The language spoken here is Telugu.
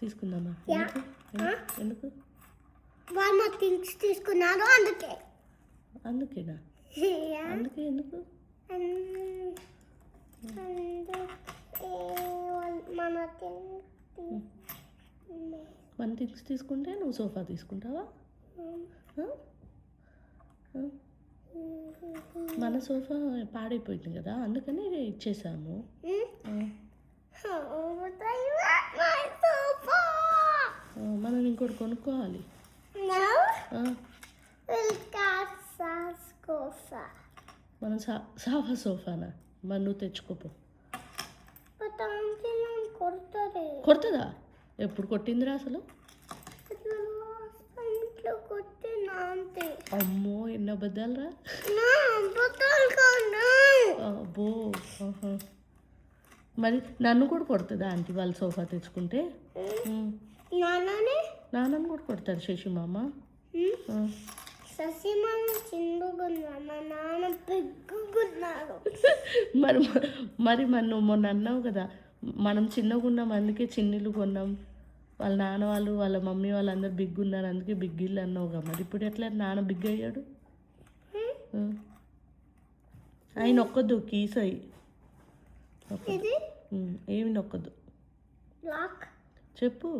తీసుకుందామా? ఎందుకు? వాళ్ళు థింగ్స్ తీసుకున్నారు అందుకే. అందుకేనా? అందుకే ఎందుకు? మన థింగ్స్ తీసుకుంటే నువ్వు సోఫా తీసుకుంటావా? మన సోఫా పాడైపోయింది కదా, అందుకని ఇచ్చేసాము. మనం ఇంకోటి కొనుక్కోవాలి. మనం సాఫా సోఫానా? మరి నువ్వు తెచ్చుకోపో. కొడుతుందా? ఎప్పుడు కొట్టిందిరా అసలు? అమ్మో, ఎన్ని అబద్ధాలు రా! అబ్బో. మరి నన్ను కూడా కొడుతుందా ఆంటీ వాళ్ళు సోఫా తెచ్చుకుంటే? నాన్నని కూడా కొడతారు శశి మామ. మరి మరి నువ్వు మొన్న అన్నావు కదా, మనం చిన్నగా ఉన్నాం అందుకే చిన్నిళ్ళు కొన్నాం, వాళ్ళ నాన్న వాళ్ళు వాళ్ళ మమ్మీ వాళ్ళందరూ బిగ్ ఉన్నారు అందుకే బిగ్ ఇల్లు అన్నావుగా. మరి ఇప్పుడు ఎట్లా నాన్న బిగ్ అయ్యాడు? ఆయన నొక్కొద్దు, కీస్ అయ్యి ఏమి నొక్కొద్దు. చెప్పు.